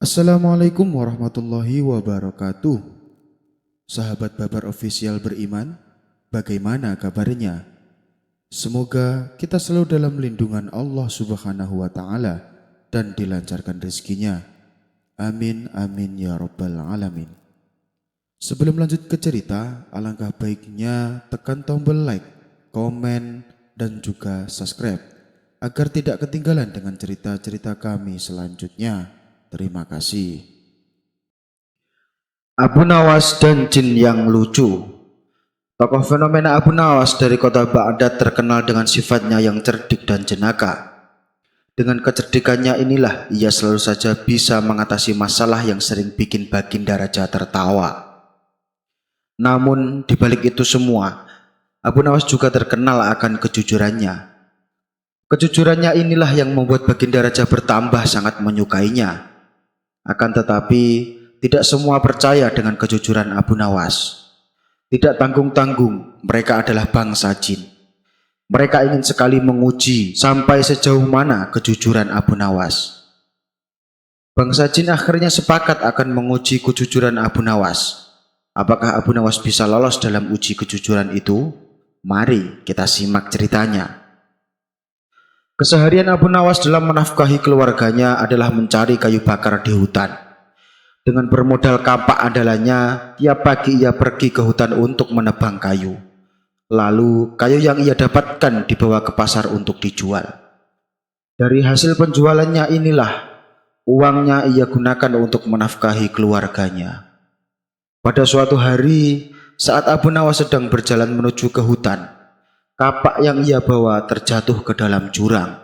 Assalamualaikum warahmatullahi wabarakatuh. Sahabat Babar Official beriman, bagaimana kabarnya? Semoga kita selalu dalam lindungan Allah Subhanahu wa Ta'ala dan dilancarkan rezekinya. Amin amin ya rabbal alamin. Sebelum lanjut ke cerita, alangkah baiknya tekan tombol like, komen, dan juga subscribe agar tidak ketinggalan dengan cerita-cerita kami selanjutnya. Terima kasih. Abu Nawas dan jin yang lucu. Tokoh fenomena Abu Nawas dari kota Baghdad terkenal dengan sifatnya yang cerdik dan jenaka. Dengan kecerdikannya inilah ia selalu saja bisa mengatasi masalah yang sering bikin Baginda Raja tertawa. Namun di balik itu semua, Abu Nawas juga terkenal akan kejujurannya. Kejujurannya inilah yang membuat Baginda Raja bertambah sangat menyukainya. Akan tetapi, tidak semua percaya dengan kejujuran Abu Nawas. Tidak tanggung-tanggung, mereka adalah bangsa jin. Mereka ingin sekali menguji sampai sejauh mana kejujuran Abu Nawas. Bangsa jin akhirnya sepakat akan menguji kejujuran Abu Nawas. Apakah Abu Nawas bisa lolos dalam uji kejujuran itu? Mari kita simak ceritanya. Keseharian Abu Nawas dalam menafkahi keluarganya adalah mencari kayu bakar di hutan. Dengan bermodal kapak andalannya, tiap pagi ia pergi ke hutan untuk menebang kayu. Lalu kayu yang ia dapatkan dibawa ke pasar untuk dijual. Dari hasil penjualannya inilah uangnya ia gunakan untuk menafkahi keluarganya. Pada suatu hari, saat Abu Nawas sedang berjalan menuju ke hutan, kapak yang ia bawa terjatuh ke dalam jurang.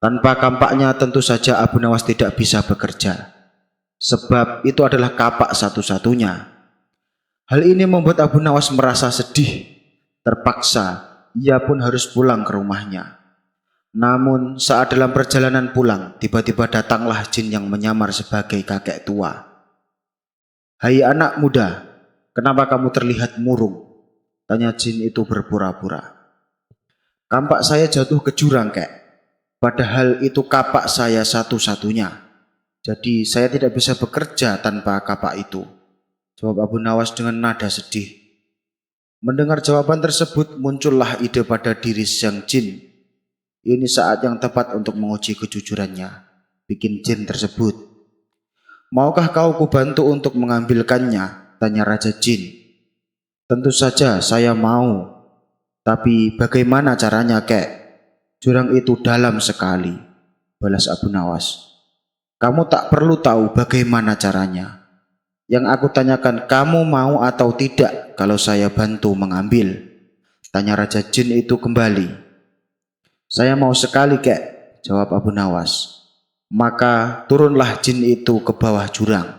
Tanpa kampaknya tentu saja Abu Nawas tidak bisa bekerja, sebab itu adalah kapak satu-satunya. Hal ini membuat Abu Nawas merasa sedih. Terpaksa ia pun harus pulang ke rumahnya. Namun saat dalam perjalanan pulang, tiba-tiba datanglah jin yang menyamar sebagai kakek tua. "Hai anak muda, kenapa kamu terlihat murung?" tanya jin itu berpura-pura. "Kampak saya jatuh ke jurang, kek. Padahal itu kapak saya satu-satunya. Jadi saya tidak bisa bekerja tanpa kapak itu," jawab Abu Nawas dengan nada sedih. Mendengar jawaban tersebut, muncullah ide pada diri sang jin. Ini saat yang tepat untuk menguji kejujurannya. Bikin jin tersebut. "Maukah kau kubantu untuk mengambilkannya?" tanya Raja Jin. "Tentu saja saya mau. Tapi bagaimana caranya, kek? Jurang itu dalam sekali," balas Abu Nawas. "Kamu tak perlu tahu bagaimana caranya. Yang aku tanyakan, kamu mau atau tidak kalau saya bantu mengambil?" tanya Raja Jin itu kembali. "Saya mau sekali, kek," jawab Abu Nawas. Maka turunlah jin itu ke bawah jurang.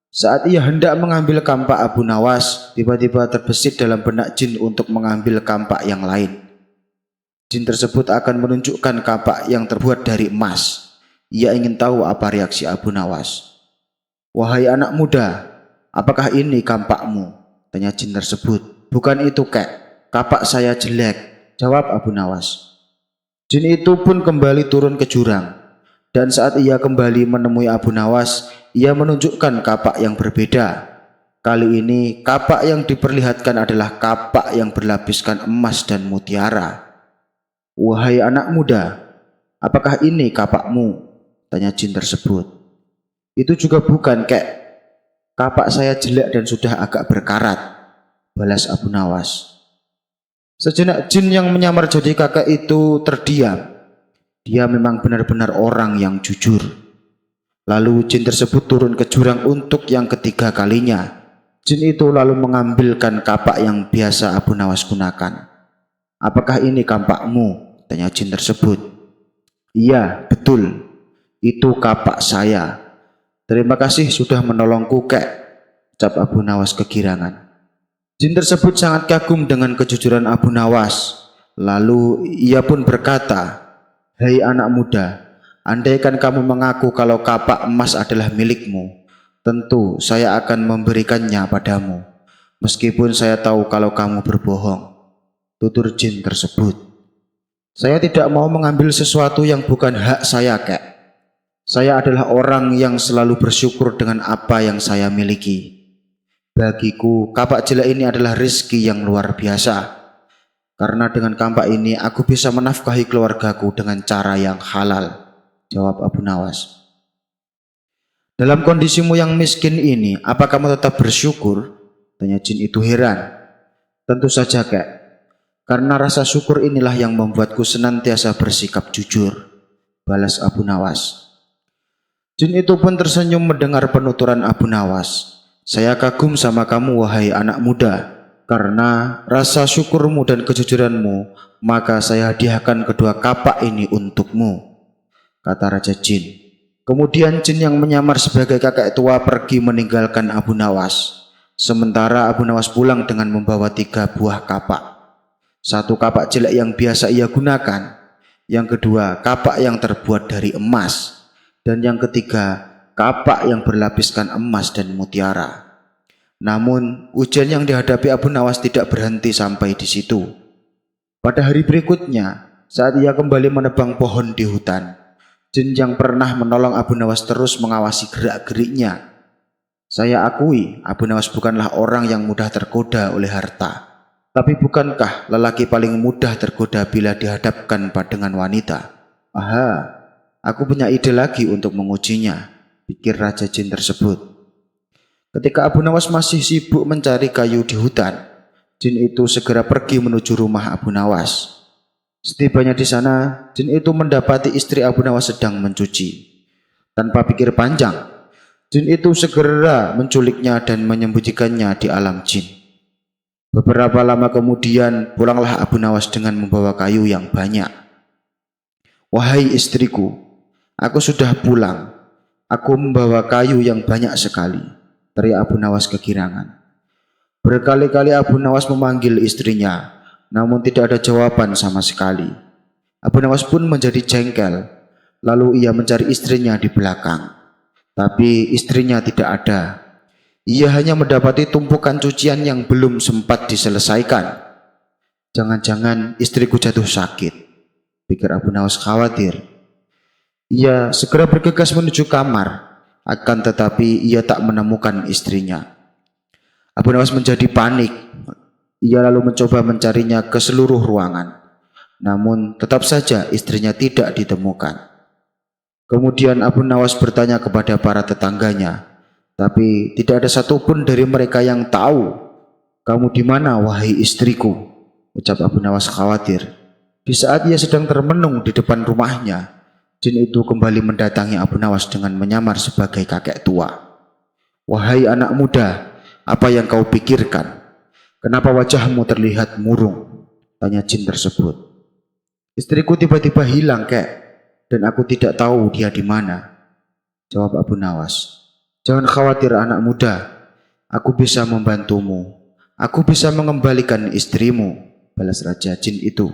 Saat ia hendak mengambil kampak Abu Nawas, tiba-tiba terbesit dalam benak jin untuk mengambil kampak yang lain. Jin tersebut akan menunjukkan kampak yang terbuat dari emas. Ia ingin tahu apa reaksi Abu Nawas. "Wahai anak muda, apakah ini kampakmu?" tanya jin tersebut. "Bukan itu, kek. Kapak saya jelek," jawab Abu Nawas. Jin itu pun kembali turun ke jurang. Dan saat ia kembali menemui Abu Nawas, ia menunjukkan kapak yang berbeda. Kali ini kapak yang diperlihatkan adalah kapak yang berlapiskan emas dan mutiara. "Wahai anak muda, apakah ini kapakmu?" tanya jin tersebut. "Itu juga bukan, kek. Kapak saya jelek dan sudah agak berkarat," balas Abu Nawas. Sejenak jin yang menyamar jadi kakek itu terdiam. Dia memang benar-benar orang yang jujur. Lalu jin tersebut turun ke jurang untuk yang ketiga kalinya. Jin itu lalu mengambilkan kapak yang biasa Abu Nawas gunakan. "Apakah ini kampakmu?" tanya jin tersebut. "Iya, betul. Itu kapak saya. Terima kasih sudah menolongku, kek," ucap Abu Nawas kegirangan. Jin tersebut sangat kagum dengan kejujuran Abu Nawas. Lalu ia pun berkata, "Hei anak muda, andaikan kamu mengaku kalau kapak emas adalah milikmu, tentu saya akan memberikannya padamu, meskipun saya tahu kalau kamu berbohong," tutur jin tersebut. "Saya tidak mau mengambil sesuatu yang bukan hak saya, kek. Saya adalah orang yang selalu bersyukur dengan apa yang saya miliki. Bagiku, kapak jelek ini adalah rezeki yang luar biasa. Karena dengan kampak ini aku bisa menafkahi keluargaku dengan cara yang halal, jawab Abu Nawas. Dalam kondisimu yang miskin ini, apa kamu tetap bersyukur? Tanya jin itu heran. Tentu saja, Kek. Karena rasa syukur inilah yang membuatku senantiasa bersikap jujur, balas Abu Nawas. Jin itu pun tersenyum mendengar penuturan Abu Nawas. Saya kagum sama kamu, wahai anak muda. Karena rasa syukurmu dan kejujuranmu, maka saya hadiahkan kedua kapak ini untukmu, kata Raja Jin. Kemudian jin yang menyamar sebagai kakek tua pergi meninggalkan Abu Nawas. Sementara Abu Nawas pulang dengan membawa 3 buah kapak. 1 kapak jelek yang biasa ia gunakan, yang kedua kapak yang terbuat dari emas, dan yang ketiga kapak yang berlapiskan emas dan mutiara. Namun, ujian yang dihadapi Abu Nawas tidak berhenti sampai di situ. Pada hari berikutnya, saat ia kembali menebang pohon di hutan, jin yang pernah menolong Abu Nawas terus mengawasi gerak-geriknya. Saya akui, Abu Nawas bukanlah orang yang mudah tergoda oleh harta. Tapi bukankah lelaki paling mudah tergoda bila dihadapkan dengan wanita? Aha, aku punya ide lagi untuk mengujinya, pikir Raja Jin tersebut. Ketika Abu Nawas masih sibuk mencari kayu di hutan, jin itu segera pergi menuju rumah Abu Nawas. Setibanya di sana, jin itu mendapati istri Abu Nawas sedang mencuci. Tanpa pikir panjang, jin itu segera menculiknya dan menyembunyikannya di alam jin. Beberapa lama kemudian, pulanglah Abu Nawas dengan membawa kayu yang banyak. Wahai istriku, aku sudah pulang. Aku membawa kayu yang banyak sekali, teriak Abu Nawas kegirangan. Berkali-kali Abu Nawas memanggil istrinya, namun tidak ada jawaban sama sekali. Abu Nawas pun menjadi jengkel, lalu ia mencari istrinya di belakang. Tapi istrinya tidak ada. Ia hanya mendapati tumpukan cucian yang belum sempat diselesaikan. Jangan-jangan istriku jatuh sakit, pikir Abu Nawas khawatir. Ia segera bergegas menuju kamar, akan tetapi ia tak menemukan istrinya. Abu Nawas menjadi panik. Ia lalu mencoba mencarinya ke seluruh ruangan. Namun tetap saja istrinya tidak ditemukan. Kemudian Abu Nawas bertanya kepada para tetangganya, tapi tidak ada satupun dari mereka yang tahu. Kamu di mana, wahai istriku? Ucap Abu Nawas khawatir. Di saat ia sedang termenung di depan rumahnya, jin itu kembali mendatangi Abu Nawas dengan menyamar sebagai kakek tua. Wahai anak muda, apa yang kau pikirkan? Kenapa wajahmu terlihat murung? Tanya jin tersebut. Istriku tiba-tiba hilang, Kek, dan aku tidak tahu dia di mana, jawab Abu Nawas. Jangan khawatir anak muda, aku bisa membantumu. Aku bisa mengembalikan istrimu, balas Raja Jin itu.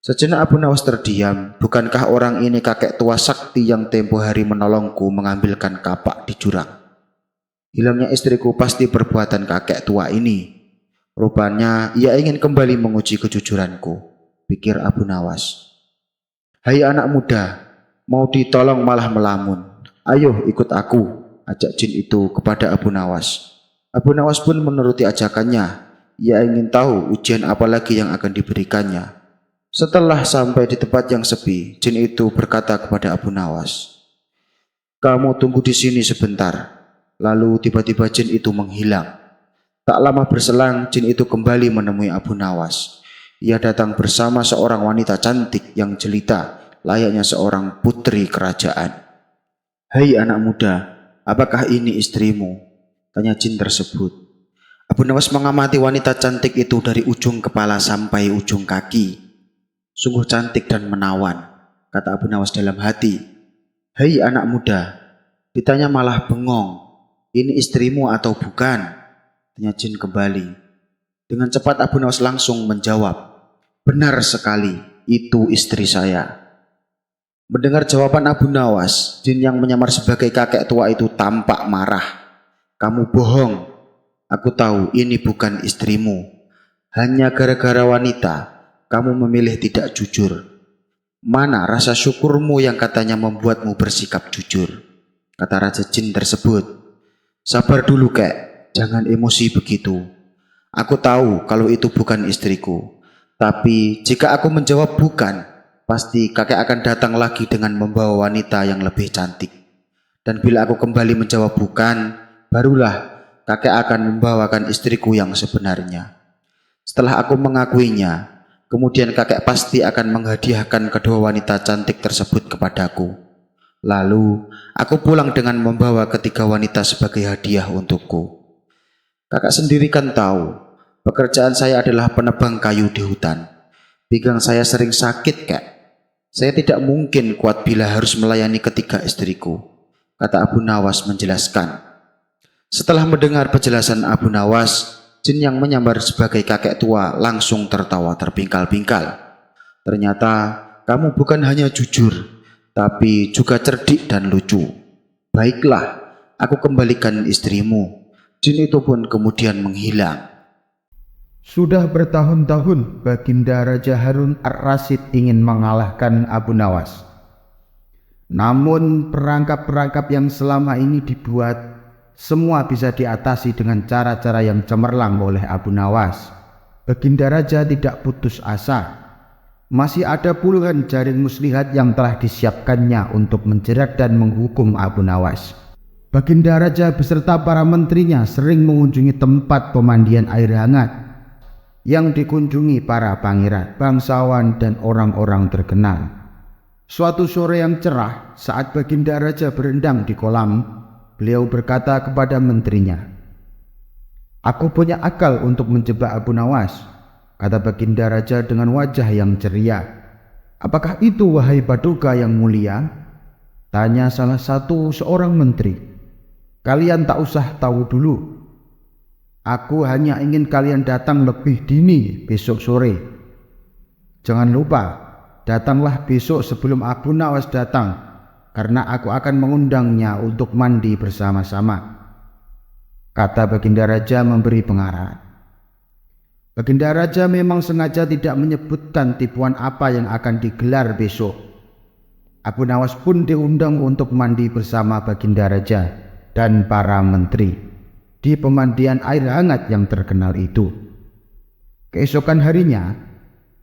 Sejenak Abu Nawas terdiam. Bukankah orang ini kakek tua sakti yang tempo hari menolongku mengambilkan kapak di jurang? Hilangnya istriku pasti perbuatan kakek tua ini. Rupanya ia ingin kembali menguji kejujuranku, pikir Abu Nawas. Hai anak muda, mau ditolong malah melamun. Ayo ikut aku, ajak jin itu kepada Abu Nawas. Abu Nawas pun menuruti ajakannya. Ia ingin tahu ujian apa lagi yang akan diberikannya. Setelah sampai di tempat yang sepi, jin itu berkata kepada Abu Nawas, "Kamu tunggu di sini sebentar." Lalu tiba-tiba jin itu menghilang. Tak lama berselang, jin itu kembali menemui Abu Nawas. Ia datang bersama seorang wanita cantik yang jelita, layaknya seorang putri kerajaan. Hai anak muda, apakah ini istrimu? Tanya jin tersebut. Abu Nawas mengamati wanita cantik itu dari ujung kepala sampai ujung kaki. Sungguh cantik dan menawan, kata Abu Nawas dalam hati. Hai anak muda, ditanya malah bengong. Ini istrimu atau bukan? Tanya jin kembali. Dengan cepat Abu Nawas langsung menjawab, benar sekali, itu istri saya. Mendengar jawaban Abu Nawas, jin yang menyamar sebagai kakek tua itu tampak marah. Kamu bohong, aku tahu ini bukan istrimu. Hanya gara-gara wanita, kamu memilih tidak jujur. Mana rasa syukurmu yang katanya membuatmu bersikap jujur? Kata Raja Jin tersebut. Sabar dulu kek, jangan emosi begitu. Aku tahu kalau itu bukan istriku. Tapi jika aku menjawab bukan, pasti kakek akan datang lagi dengan membawa wanita yang lebih cantik. Dan bila aku kembali menjawab bukan, barulah kakek akan membawakan istriku yang sebenarnya. Setelah aku mengakuinya, kemudian kakek pasti akan menghadiahkan kedua wanita cantik tersebut kepadaku. Lalu, aku pulang dengan membawa ketiga wanita sebagai hadiah untukku. Kakak sendiri kan tahu, pekerjaan saya adalah penebang kayu di hutan. Pinggang saya sering sakit, Kak. Saya tidak mungkin kuat bila harus melayani ketiga istriku, kata Abu Nawas menjelaskan. Setelah mendengar penjelasan Abu Nawas, Jin yang menyamar sebagai kakek tua langsung tertawa terpingkal-pingkal. Ternyata kamu bukan hanya jujur, tapi juga cerdik dan lucu. Baiklah, aku kembalikan istrimu. Jin itu pun kemudian menghilang. Sudah bertahun-tahun Baginda Raja Harun Ar-Rasyid ingin mengalahkan Abu Nawas. Namun perangkap-perangkap yang selama ini dibuat semua bisa diatasi dengan cara-cara yang cemerlang oleh Abu Nawas. Baginda Raja tidak putus asa. Masih ada puluhan jaring muslihat yang telah disiapkannya untuk menjerat dan menghukum Abu Nawas. Baginda Raja beserta para menterinya sering mengunjungi tempat pemandian air hangat yang dikunjungi para pangeran, bangsawan, dan orang-orang terkenal. Suatu sore yang cerah, saat Baginda Raja berendam di kolam, beliau berkata kepada menterinya, "Aku punya akal untuk menjebak Abu Nawas," kata Baginda Raja dengan wajah yang ceria. "Apakah itu, wahai Paduka yang mulia?" tanya salah satu seorang menteri. "Kalian tak usah tahu dulu. Aku hanya ingin kalian datang lebih dini besok sore. Jangan lupa, datanglah besok sebelum Abu Nawas datang, karena aku akan mengundangnya untuk mandi bersama-sama," kata Baginda Raja memberi pengarahan. Baginda Raja memang sengaja tidak menyebutkan tipuan apa yang akan digelar besok. Abu Nawas pun diundang untuk mandi bersama Baginda Raja dan para menteri di pemandian air hangat yang terkenal itu. Keesokan harinya,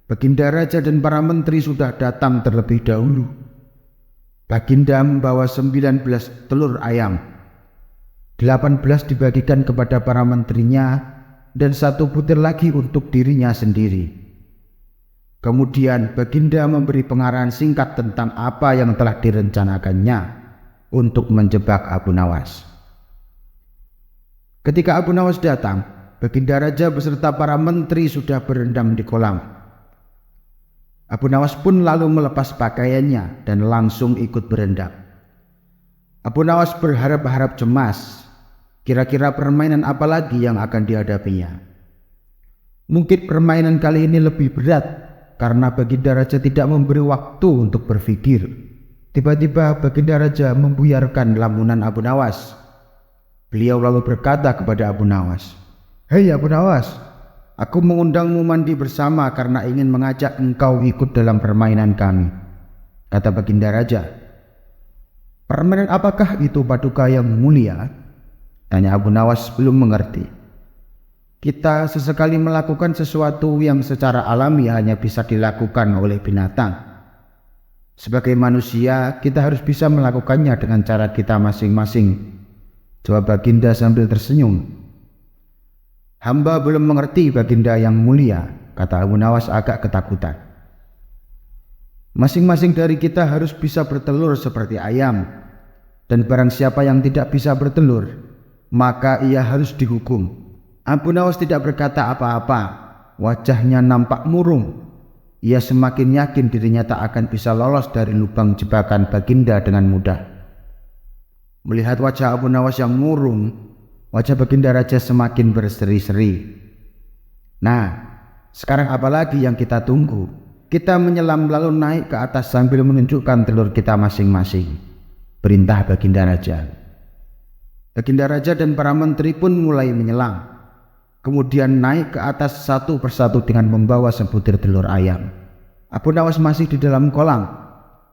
Baginda Raja dan para menteri sudah datang terlebih dahulu. Baginda membawa 19 telur ayam. 18 dibagikan kepada para menterinya dan 1 butir lagi untuk dirinya sendiri. Kemudian Baginda memberi pengarahan singkat tentang apa yang telah direncanakannya untuk menjebak Abu Nawas. Ketika Abu Nawas datang, Baginda Raja beserta para menteri sudah berendam di kolam. Abu Nawas pun lalu melepas pakaiannya dan langsung ikut berendam. Abu Nawas berharap-harap cemas. Kira-kira permainan apa lagi yang akan dihadapinya? Mungkin permainan kali ini lebih berat karena Baginda Raja tidak memberi waktu untuk berpikir. Tiba-tiba Baginda Raja membuyarkan lamunan Abu Nawas. Beliau lalu berkata kepada Abu Nawas, "Hei Abu Nawas, aku mengundangmu mandi bersama karena ingin mengajak engkau ikut dalam permainan kami," kata Baginda Raja. "Permainan apakah itu, Paduka yang mulia?" tanya Abu Nawas belum mengerti. "Kita sesekali melakukan sesuatu yang secara alami hanya bisa dilakukan oleh binatang. Sebagai manusia, kita harus bisa melakukannya dengan cara kita masing-masing," jawab Baginda sambil tersenyum. "Hamba belum mengerti, Baginda yang mulia," kata Abu Nawas agak ketakutan. "Masing-masing dari kita harus bisa bertelur seperti ayam, dan barang siapa yang tidak bisa bertelur, maka ia harus dihukum." Abu Nawas tidak berkata apa-apa. Wajahnya nampak murung. Ia semakin yakin dirinya tak akan bisa lolos dari lubang jebakan Baginda dengan mudah. Melihat wajah Abu Nawas yang murung, wajah Baginda Raja semakin berseri-seri. "Nah, sekarang apa lagi yang kita tunggu? Kita menyelam lalu naik ke atas sambil menunjukkan telur kita masing-masing," perintah Baginda Raja. Baginda Raja dan para menteri pun mulai menyelam, kemudian naik ke atas satu persatu dengan membawa sebutir telur ayam. Abu Nawas masih di dalam kolam.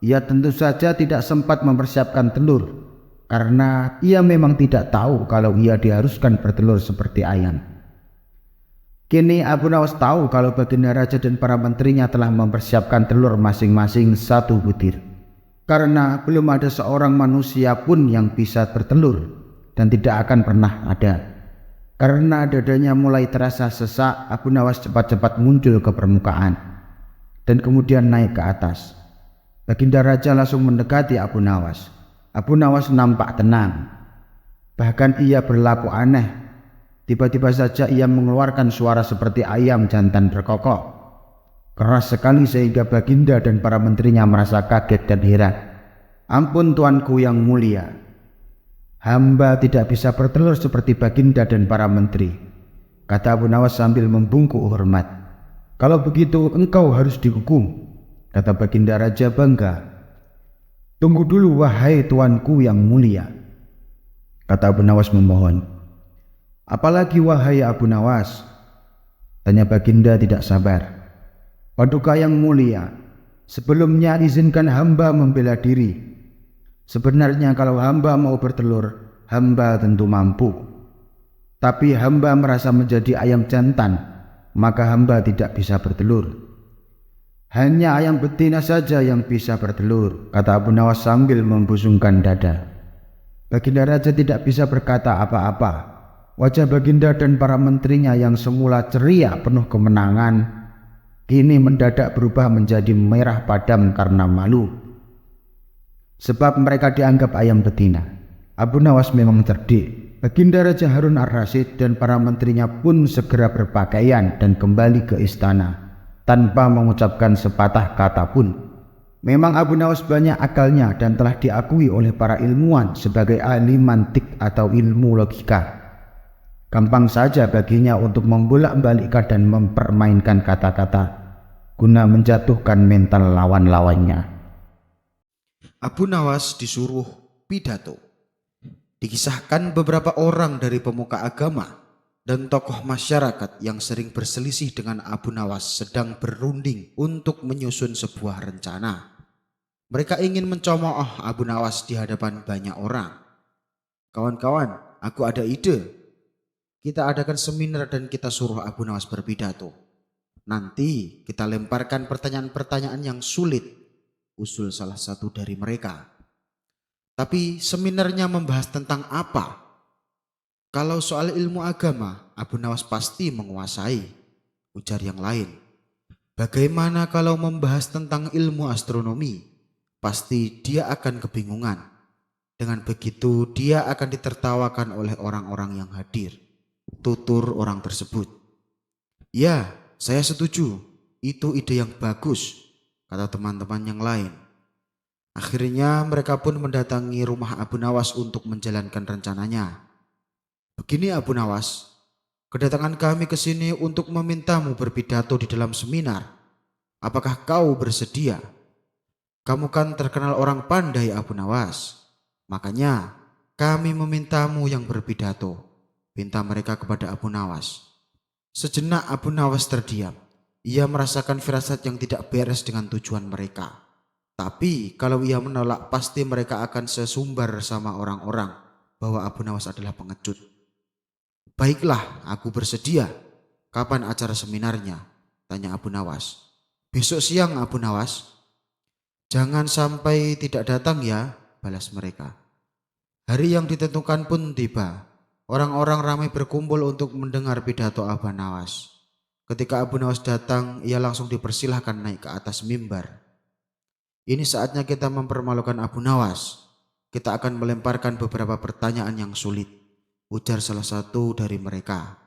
Ia tentu saja tidak sempat mempersiapkan telur, karena ia memang tidak tahu kalau ia diharuskan bertelur seperti ayam. Kini Abu Nawas tahu kalau Baginda Raja dan para menterinya telah mempersiapkan telur masing-masing 1 butir. Karena belum ada seorang manusia pun yang bisa bertelur, dan tidak akan pernah ada. Karena dadanya mulai terasa sesak, Abu Nawas cepat-cepat muncul ke permukaan dan kemudian naik ke atas. Baginda Raja langsung mendekati Abu Nawas. Abu Nawas nampak tenang. Bahkan ia berlaku aneh. Tiba-tiba saja ia mengeluarkan suara seperti ayam jantan berkokok. Keras sekali sehingga Baginda dan para menterinya merasa kaget dan heran. Ampun tuanku yang mulia, hamba tidak bisa bertelur seperti Baginda dan para menteri, kata Abu Nawas sambil membungkuk hormat. Kalau begitu engkau harus dihukum, kata Baginda Raja bangga. Tunggu dulu wahai tuanku yang mulia, kata Abu Nawas memohon. Apalagi wahai Abu Nawas, tanya Baginda tidak sabar. Paduka yang mulia, sebelumnya izinkan hamba membela diri. Sebenarnya kalau hamba mau bertelur, hamba tentu mampu. Tapi hamba merasa menjadi ayam jantan, maka hamba tidak bisa bertelur. Hanya ayam betina saja yang bisa bertelur, kata Abu Nawas sambil membusungkan dada. Baginda Raja tidak bisa berkata apa-apa. Wajah Baginda dan para menterinya yang semula ceria penuh kemenangan, kini mendadak berubah menjadi merah padam karena malu. Sebab mereka dianggap ayam betina. Abu Nawas memang cerdik. Baginda Raja Harun ar-Rasyid dan para menterinya pun segera berpakaian dan kembali ke istana tanpa mengucapkan sepatah kata pun. Memang Abu Nawas banyak akalnya dan telah diakui oleh para ilmuwan sebagai ahli mantik atau ilmu logika. Gampang saja baginya untuk membolak-balikkan dan mempermainkan kata-kata guna menjatuhkan mental lawan-lawannya. Abu Nawas disuruh pidato. Dikisahkan beberapa orang dari pemuka agama dan tokoh masyarakat yang sering berselisih dengan Abu Nawas sedang berunding untuk menyusun sebuah rencana. Mereka ingin mencemooh Abu Nawas di hadapan banyak orang. Kawan-kawan, aku ada ide. Kita adakan seminar dan kita suruh Abu Nawas berpidato. Nanti kita lemparkan pertanyaan-pertanyaan yang sulit, usul salah satu dari mereka. Tapi seminarnya membahas tentang apa? Kalau soal ilmu agama, Abu Nawas pasti menguasai, ujar yang lain. Bagaimana kalau membahas tentang ilmu astronomi? Pasti dia akan kebingungan. Dengan begitu dia akan ditertawakan oleh orang-orang yang hadir, tutur orang tersebut. Ya, saya setuju, itu ide yang bagus, kata teman-teman yang lain. Akhirnya mereka pun mendatangi rumah Abu Nawas untuk menjalankan rencananya. Begini Abu Nawas, kedatangan kami ke sini untuk memintamu berpidato di dalam seminar. Apakah kau bersedia? Kamu kan terkenal orang pandai Abu Nawas. Makanya kami memintamu yang berpidato, pinta mereka kepada Abu Nawas. Sejenak Abu Nawas terdiam. Ia merasakan firasat yang tidak beres dengan tujuan mereka. Tapi kalau ia menolak pasti mereka akan sesumbar sama orang-orang bahwa Abu Nawas adalah pengecut. Baiklah, aku bersedia. Kapan acara seminarnya? Tanya Abu Nawas. Besok siang Abu Nawas. Jangan sampai tidak datang ya, balas mereka. Hari yang ditentukan pun tiba. Orang-orang ramai berkumpul untuk mendengar pidato Abu Nawas. Ketika Abu Nawas datang, ia langsung dipersilahkan naik ke atas mimbar. Ini saatnya kita mempermalukan Abu Nawas. Kita akan melemparkan beberapa pertanyaan yang sulit, ujar salah satu dari mereka.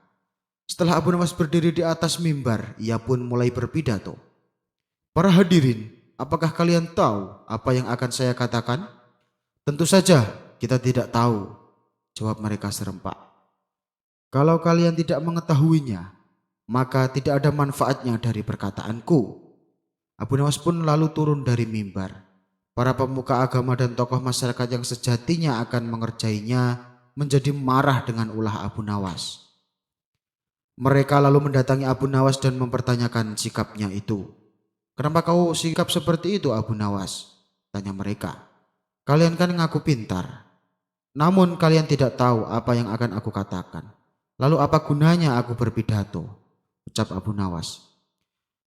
Setelah Abu Nawas berdiri di atas mimbar, ia pun mulai berpidato. Para hadirin, apakah kalian tahu apa yang akan saya katakan? Tentu saja kita tidak tahu, jawab mereka serempak. Kalau kalian tidak mengetahuinya, maka tidak ada manfaatnya dari perkataanku. Abu Nawas pun lalu turun dari mimbar. Para pemuka agama dan tokoh masyarakat yang sejatinya akan mengerjainya menjadi marah dengan ulah Abu Nawas. Mereka lalu mendatangi Abu Nawas dan mempertanyakan sikapnya itu. Kenapa kau sikap seperti itu, Abu Nawas? Tanya mereka. Kalian kan ngaku pintar. Namun kalian tidak tahu apa yang akan aku katakan. Lalu apa gunanya aku berpidato? Ucap Abu Nawas.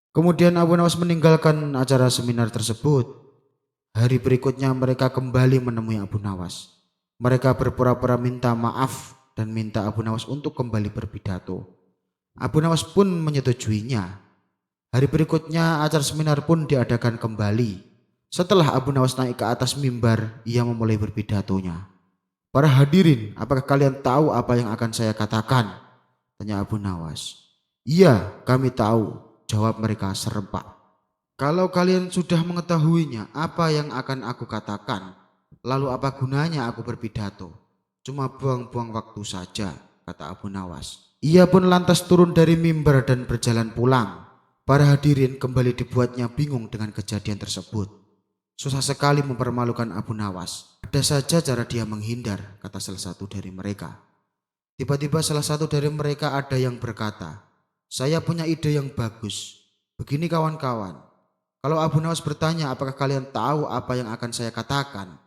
Kemudian Abu Nawas meninggalkan acara seminar tersebut. Hari berikutnya mereka kembali menemui Abu Nawas. Mereka berpura-pura minta maaf dan minta Abu Nawas untuk kembali berpidato. Abu Nawas pun menyetujuinya. Hari berikutnya acara seminar pun diadakan kembali. Setelah Abu Nawas naik ke atas mimbar, ia memulai berbidatonya. Para hadirin, apakah kalian tahu apa yang akan saya katakan? Tanya Abu Nawas. Iya, kami tahu, jawab mereka serempak. Kalau kalian sudah mengetahuinya apa yang akan aku katakan, lalu apa gunanya aku berpidato? Cuma buang-buang waktu saja, kata Abu Nawas. Ia pun lantas turun dari mimbar dan berjalan pulang. Para hadirin kembali dibuatnya bingung dengan kejadian tersebut. Susah sekali mempermalukan Abu Nawas. Ada saja cara dia menghindar, kata salah satu dari mereka. Tiba-tiba salah satu dari mereka ada yang berkata, saya punya ide yang bagus. Begini kawan-kawan, kalau Abu Nawas bertanya apakah kalian tahu apa yang akan saya katakan,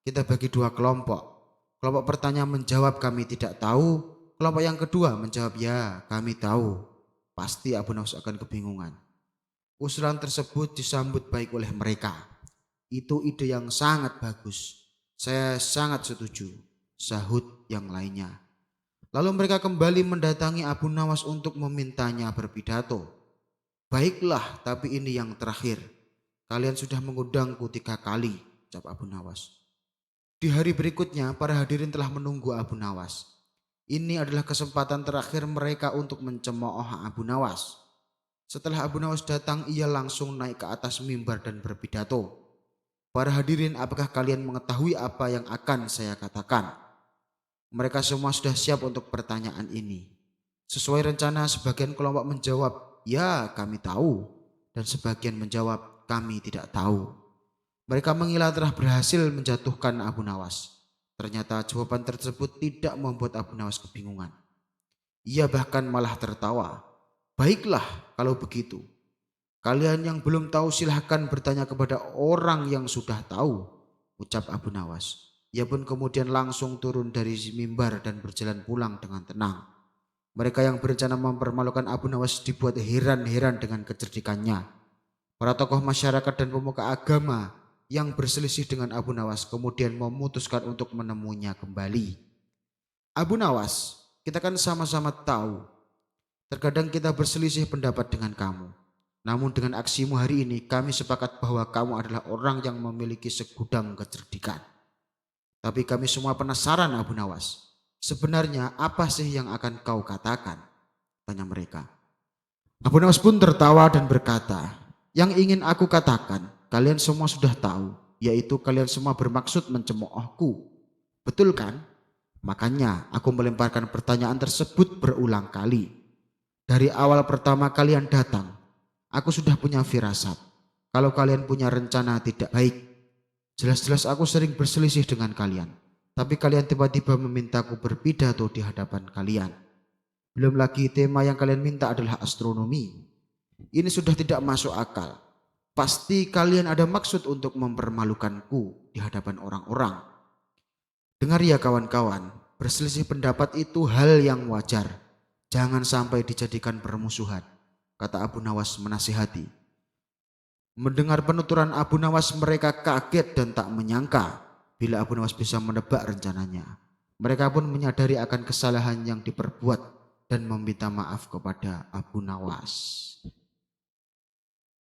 kita bagi dua kelompok. Kelompok pertama menjawab kami tidak tahu, kelompok yang kedua menjawab ya kami tahu. Pasti Abu Nawas akan kebingungan. Usulan tersebut disambut baik oleh mereka. Itu ide yang sangat bagus. Saya sangat setuju, sahut yang lainnya. Lalu mereka kembali mendatangi Abu Nawas untuk memintanya berpidato. Baiklah, tapi ini yang terakhir. Kalian sudah mengundangku 3 kali, ucap Abu Nawas. Di hari berikutnya, para hadirin telah menunggu Abu Nawas. Ini adalah kesempatan terakhir mereka untuk mencemooh Abu Nawas. Setelah Abu Nawas datang, ia langsung naik ke atas mimbar dan berpidato. Para hadirin, apakah kalian mengetahui apa yang akan saya katakan? Mereka semua sudah siap untuk pertanyaan ini. Sesuai rencana, sebagian kelompok menjawab, ya kami tahu. Dan sebagian menjawab, kami tidak tahu. Mereka mengira telah berhasil menjatuhkan Abu Nawas. Ternyata jawaban tersebut tidak membuat Abu Nawas kebingungan. Ia bahkan malah tertawa. Baiklah kalau begitu. Kalian yang belum tahu silahkan bertanya kepada orang yang sudah tahu, ucap Abu Nawas. Ia pun kemudian langsung turun dari mimbar dan berjalan pulang dengan tenang. Mereka yang berencana mempermalukan Abu Nawas dibuat heran-heran dengan kecerdikannya. Para tokoh masyarakat dan pemuka agama yang berselisih dengan Abu Nawas kemudian memutuskan untuk menemuinya kembali. Abu Nawas, kita kan sama-sama tahu, terkadang kita berselisih pendapat dengan kamu. Namun dengan aksimu hari ini kami sepakat bahwa kamu adalah orang yang memiliki segudang kecerdikan. Tapi kami semua penasaran Abu Nawas. Sebenarnya apa sih yang akan kau katakan? Tanya mereka. Abu Nawas pun tertawa dan berkata, yang ingin aku katakan kalian semua sudah tahu, yaitu kalian semua bermaksud mencemoohku. Betul kan? Makanya aku melemparkan pertanyaan tersebut berulang kali. Dari awal pertama kalian datang, aku sudah punya firasat. Kalau kalian punya rencana tidak baik, jelas-jelas aku sering berselisih dengan kalian. Tapi kalian tiba-tiba memintaku berpidato di hadapan kalian. Belum lagi tema yang kalian minta adalah astronomi. Ini sudah tidak masuk akal. Pasti kalian ada maksud untuk mempermalukanku di hadapan orang-orang. Dengar ya kawan-kawan, berselisih pendapat itu hal yang wajar. Jangan sampai dijadikan permusuhan, kata Abu Nawas menasihati. Mendengar penuturan Abu Nawas, mereka kaget dan tak menyangka bila Abu Nawas bisa menebak rencananya. Mereka pun menyadari akan kesalahan yang diperbuat dan meminta maaf kepada Abu Nawas.